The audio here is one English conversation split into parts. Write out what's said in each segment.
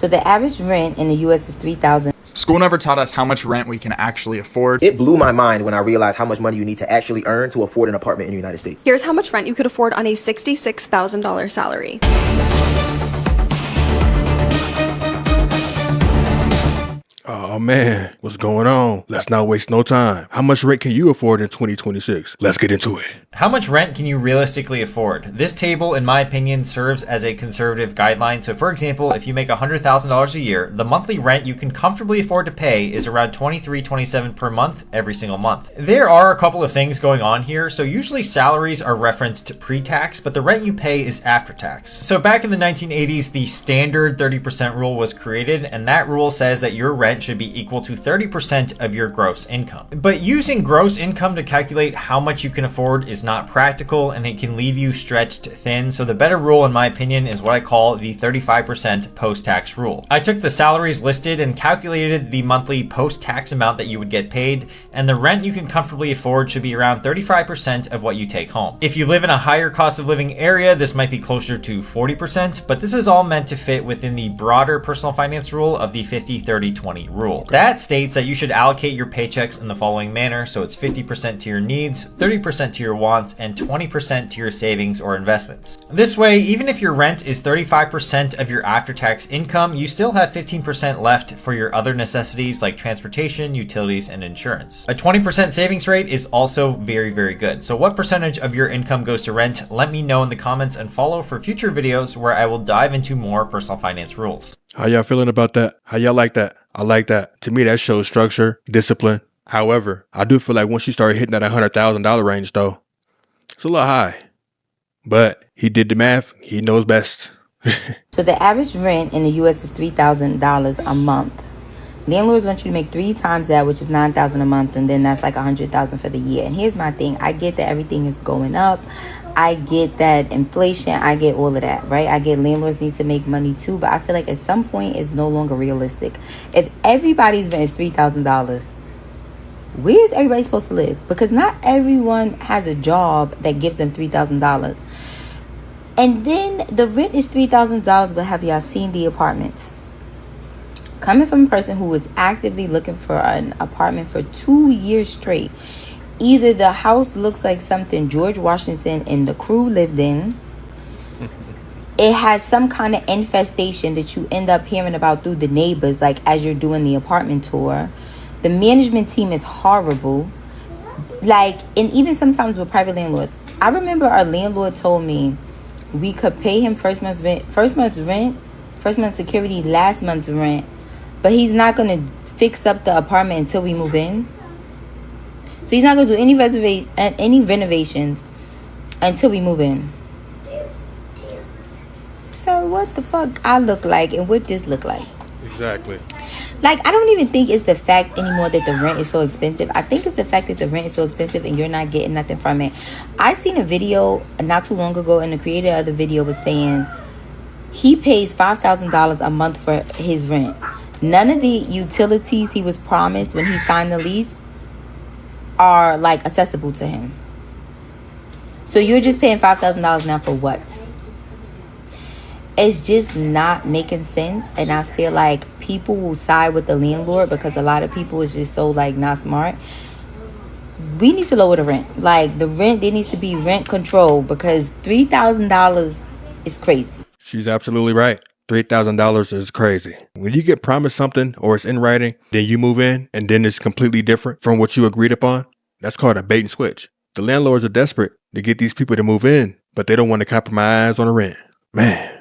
So the average rent in the US is $3,000. School never taught us how much rent we can actually afford. It blew my mind when I realized how much money you need to actually earn to afford an apartment in the United States. Here's how much rent you could afford on a $66,000 salary. Oh man, what's going on? Let's not waste no time. How much rent can you afford in 2026? Let's get into it. How much rent can you realistically afford? This table, in my opinion, serves as a conservative guideline. So for example, if you make $100,000 a year, the monthly rent you can comfortably afford to pay is around $23-27 per month every single month. There are a couple of things going on here. So usually salaries are referenced pre-tax, but the rent you pay is after tax. So back in the 1980s, the standard 30% rule was created, and that rule says that your rent should be equal to 30% of your gross income. But using gross income to calculate how much you can afford is not practical, and it can leave you stretched thin. So the better rule, in my opinion, is what I call the 35% post-tax rule. I took the salaries listed and calculated the monthly post-tax amount that you would get paid, and the rent you can comfortably afford should be around 35% of what you take home. If you live in a higher cost of living area, this might be closer to 40%, but this is all meant to fit within the broader personal finance rule of the 50-30-20 rule. That states that you should allocate your paychecks in the following manner. So it's 50% to your needs, 30% to your wants, and 20% to your savings or investments. This way, even if your rent is 35% of your after-tax income, you still have 15% left for your other necessities like transportation, utilities, and insurance. A 20% savings rate is also very, very good. So what percentage of your income goes to rent? Let me know in the comments and follow for future videos where I will dive into more personal finance rules. How y'all feeling about that? How y'all like that? I like that. To me, that shows structure, discipline. However, I do feel like once you start hitting that $100,000 range though, it's a little high. But he did the math. He knows best. So the average rent in the US is $3,000 a month. Landlords want you to make 3 times that, which is $9,000 a month, and then that's like $100,000 for the year. And here's my thing. I get that everything is going up. I get that inflation. I get all of that, right? I get landlords need to make money too, but I feel like at some point it's no longer realistic. If everybody's rent is $3,000, where is everybody supposed to live? Because not everyone has a job that gives them $3,000. And then the rent is $3,000, but have y'all seen the apartments? Coming from a person who was actively looking for an apartment for 2 years straight, either the house looks like something George Washington and the crew lived in, it has some kind of infestation that you end up hearing about through the neighbors, like as you're doing the apartment tour. The management team is horrible. Like, and even sometimes with private landlords, I remember our landlord told me we could pay him first month's security, last month's rent, but he's not going to fix up the apartment until we move in. So he's not going to do any renovations until we move in. So what the fuck I look like and what this look like? Exactly. Like, I don't even think it's the fact anymore that the rent is so expensive. I think it's the fact that the rent is so expensive and you're not getting nothing from it. I seen a video not too long ago, and the creator of the video was saying he pays $5,000 a month for his rent. None of the utilities he was promised when he signed the lease are like accessible to him. So you're just paying $5,000 now for what? It's just not making sense. And I feel like people will side with the landlord because a lot of people is just so like not smart. We need to lower the rent. Like the rent, there needs to be rent control because $3,000 is crazy. She's absolutely right. $3,000 is crazy. When you get promised something or it's in writing, then you move in and then it's completely different from what you agreed upon. That's called a bait and switch. The landlords are desperate to get these people to move in, but they don't want to compromise on the rent. Man.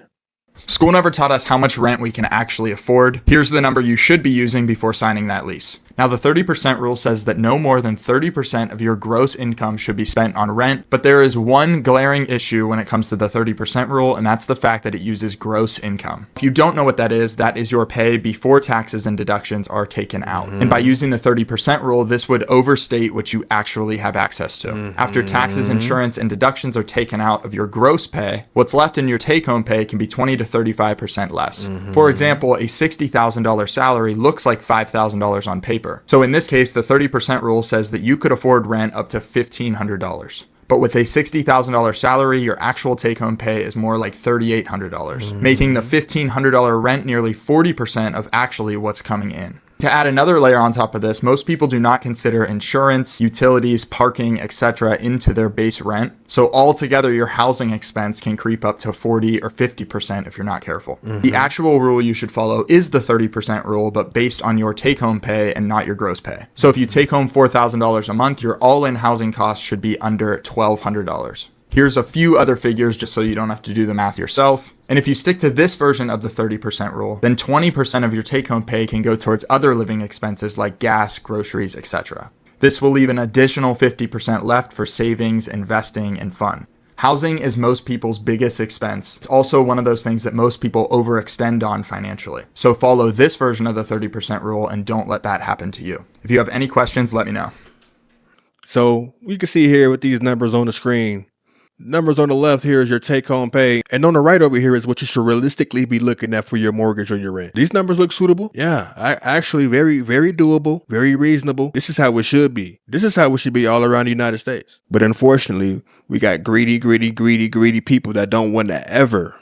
School never taught us how much rent we can actually afford. Here's the number you should be using before signing that lease. Now, the 30% rule says that no more than 30% of your gross income should be spent on rent, but there is one glaring issue when it comes to the 30% rule, and that's the fact that it uses gross income. If you don't know what that is your pay before taxes and deductions are taken out. And by using the 30% rule, this would overstate what you actually have access to. After taxes, insurance, and deductions are taken out of your gross pay, what's left in your take-home pay can be 20 to 35% less. For example, a $60,000 salary looks like $5,000 on paper. So in this case, the 30% rule says that you could afford rent up to $1,500. But with a $60,000 salary, your actual take-home pay is more like $3,800, making the $1,500 rent nearly 40% of actually what's coming in. To add another layer on top of this, most people do not consider insurance, utilities, parking, etc. into their base rent. So altogether, your housing expense can creep up to 40 or 50% if you're not careful. The actual rule you should follow is the 30% rule, but based on your take-home pay and not your gross pay. So if you take home $4,000 a month, your all-in housing costs should be under $1,200. Here's a few other figures just so you don't have to do the math yourself. And if you stick to this version of the 30% rule, then 20% of your take-home pay can go towards other living expenses like gas, groceries, etc. This will leave an additional 50% left for savings, investing, and fun. Housing is most people's biggest expense. It's also one of those things that most people overextend on financially. So follow this version of the 30% rule and don't let that happen to you. If you have any questions, let me know. So you can see here with these numbers on the screen, numbers on the left here is your take-home pay, and on the right over here is what you should realistically be looking at for your mortgage or your rent. These numbers look suitable. Yeah, actually very, very doable, very reasonable. This is how it should be. This is how it should be all around the United States. But unfortunately, we got greedy people that don't want to ever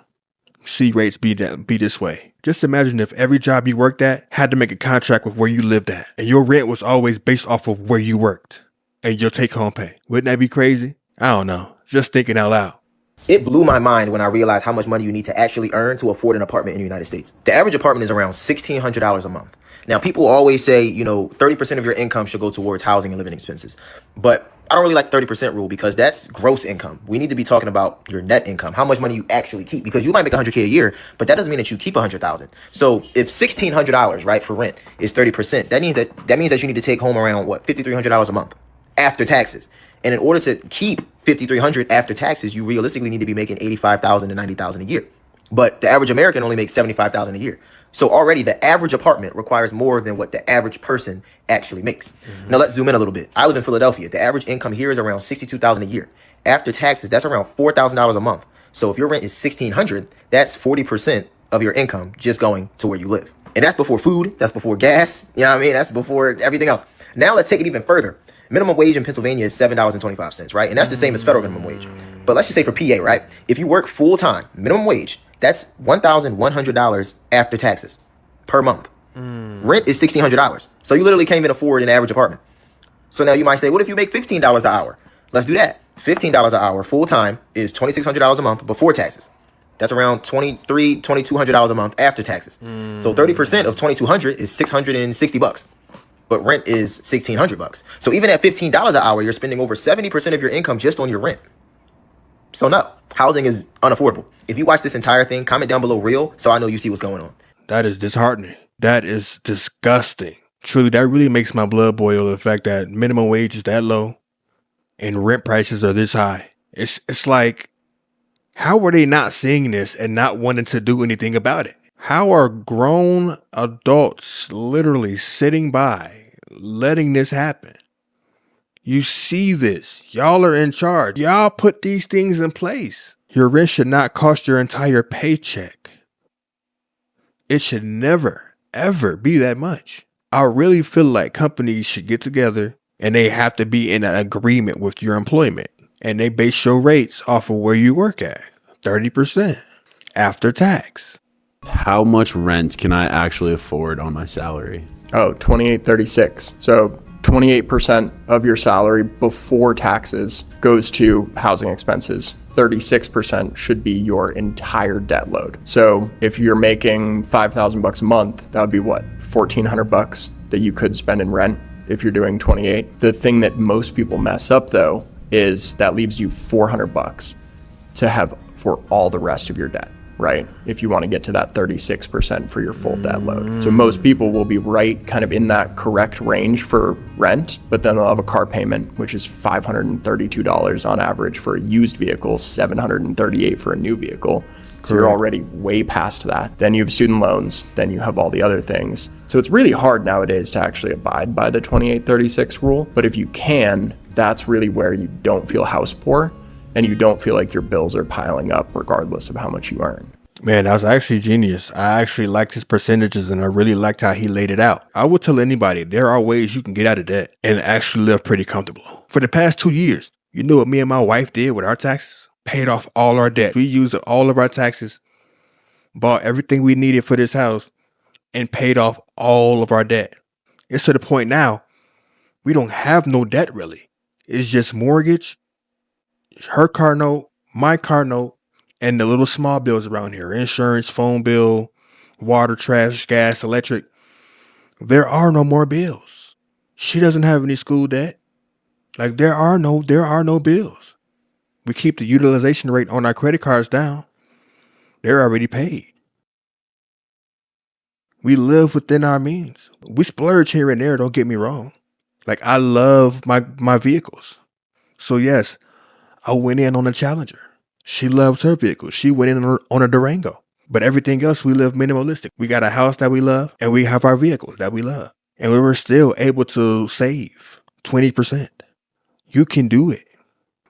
see rates be this way. Just imagine if every job you worked at had to make a contract with where you lived at, and your rent was always based off of where you worked and your take-home pay. Wouldn't that be crazy? I don't know. Just thinking out loud. It blew my mind when I realized how much money you need to actually earn to afford an apartment in the United States. The average apartment is around $1,600 a month. Now, people always say, 30% of your income should go towards housing and living expenses. But I don't really like 30% rule because that's gross income. We need to be talking about your net income, how much money you actually keep, because you might make $100K a year, but that doesn't mean that you keep $100,000. So if $1,600, right, for rent is 30%, that means that you need to take home around $5,300 a month after taxes. And in order to keep $5,300 after taxes, you realistically need to be making $85,000 to $90,000 a year. But the average American only makes $75,000 a year. So already the average apartment requires more than what the average person actually makes. Now let's zoom in a little bit. I live in Philadelphia. The average income here is around $62,000 a year. After taxes, that's around $4,000 a month. So if your rent is $1,600, that's 40% of your income just going to where you live. And that's before food, that's before gas, that's before everything else. Now let's take it even further. Minimum wage in Pennsylvania is $7.25, right? And that's the same as federal minimum wage. But let's just say for PA, right? If you work full time, minimum wage, that's $1,100 after taxes per month. Rent is $1,600. So you literally can't even afford an average apartment. So now you might say, what if you make $15 an hour? Let's do that. $15 an hour full time is $2,600 a month before taxes. That's around $2,200 a month after taxes. So 30% of $2,200 is $660. But rent is $1,600. So even at $15 an hour, you're spending over 70% of your income just on your rent. So no, housing is unaffordable. If you watch this entire thing, comment down below real so I know you see what's going on. That is disheartening. That is disgusting. Truly, that really makes my blood boil, the fact that minimum wage is that low and rent prices are this high. It's like, how are they not seeing this and not wanting to do anything about it? How are grown adults literally sitting by, letting this happen? You see this. Y'all are in charge. Y'all put these things in place. Your rent should not cost your entire paycheck. It should never, ever be that much. I really feel like companies should get together and they have to be in an agreement with your employment. And they base your rates off of where you work at. 30% after tax. How much rent can I actually afford on my salary? Oh, 2836. So 28% of your salary before taxes goes to housing expenses. 36% should be your entire debt load. So if you're making $5,000 a month, that would be what? $1,400 that you could spend in rent if you're doing 28. The thing that most people mess up though is that leaves you $400 to have for all the rest of your debt. Right? If you want to get to that 36% for your full debt load. So most people will be right kind of in that correct range for rent, but then they'll have a car payment, which is $532 on average for a used vehicle, $738 for a new vehicle. So you're already way past that. Then you have student loans, then you have all the other things. So it's really hard nowadays to actually abide by the 2836 rule. But if you can, that's really where you don't feel house poor. And you don't feel like your bills are piling up regardless of how much you earn. Man, that was actually genius. I actually liked his percentages and I really liked how he laid it out. I would tell anybody there are ways you can get out of debt and actually live pretty comfortable. For the past 2 years, You know what me and my wife did with our taxes? Paid off all our debt. We used all of our taxes, bought everything we needed for this house, and paid off all of our debt. It's to the point now, we don't have no debt really. It's just mortgage, her car note, my car note, and the little small bills around here. Insurance, phone bill, water, trash, gas, electric. There are no more bills. She doesn't have any school debt. Like there are no bills. We keep the utilization rate on our credit cards down. They're already paid. We live within our means. We splurge here and there, don't get me wrong. Like I love my vehicles. So yes, I went in on a Challenger. She loves her vehicle. She went in on a Durango. But everything else, we live minimalistic. We got a house that we love, and we have our vehicles that we love. And we were still able to save 20%. You can do it.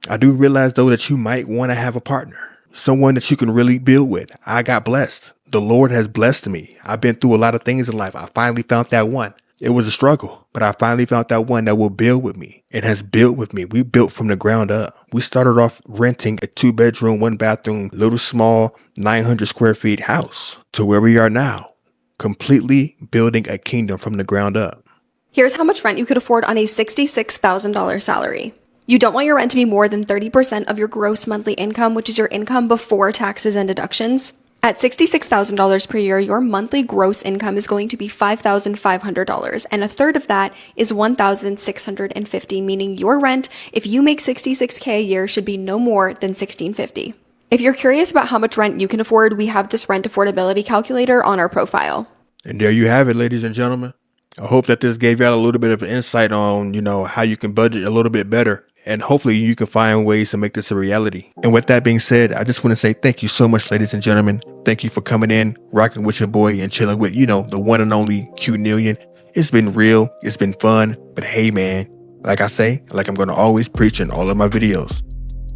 I do realize, though, that you might want to have a partner, someone that you can really build with. I got blessed. The Lord has blessed me. I've been through a lot of things in life. I finally found that one. It was a struggle, but I finally found that one that will build with me and has built with me. We built from the ground up. We started off renting a 2-bedroom, 1-bathroom, little small 900 square feet house to where we are now, completely building a kingdom from the ground up. Here's how much rent you could afford on a $66,000 salary. You don't want your rent to be more than 30% of your gross monthly income, which is your income before taxes and deductions. At $66,000 per year, your monthly gross income is going to be $5,500, and a third of that is $1,650, meaning your rent, if you make $66K a year, should be no more than $1,650. If you're curious about how much rent you can afford, we have this rent affordability calculator on our profile. And there you have it, ladies and gentlemen. I hope that this gave y'all a little bit of an insight on, how you can budget a little bit better. And hopefully you can find ways to make this a reality. And with that being said, I just want to say thank you so much, ladies and gentlemen. Thank you for coming in, rocking with your boy, and chilling with, the one and only Q-Nillion. It's been real. It's been fun. But hey, man, like I say, like I'm going to always preach in all of my videos,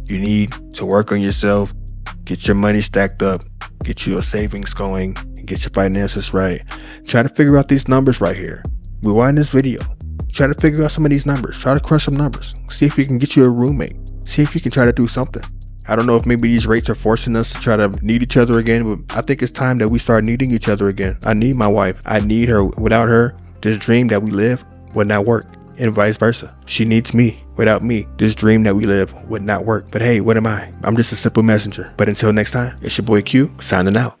you need to work on yourself, get your money stacked up, get your savings going, and get your finances right. Try to figure out these numbers right here. Rewind this video. Try to figure out some of these numbers. Try to crunch some numbers. See if you can get you a roommate. See if you can try to do something. I don't know if maybe these rates are forcing us to try to need each other again, but I think it's time that we start needing each other again. I need my wife. I need her. Without her, this dream that we live would not work, and vice versa. She needs me. Without me, this dream that we live would not work. But hey, what am I? I'm just a simple messenger. But until next time, it's your boy Q, signing out.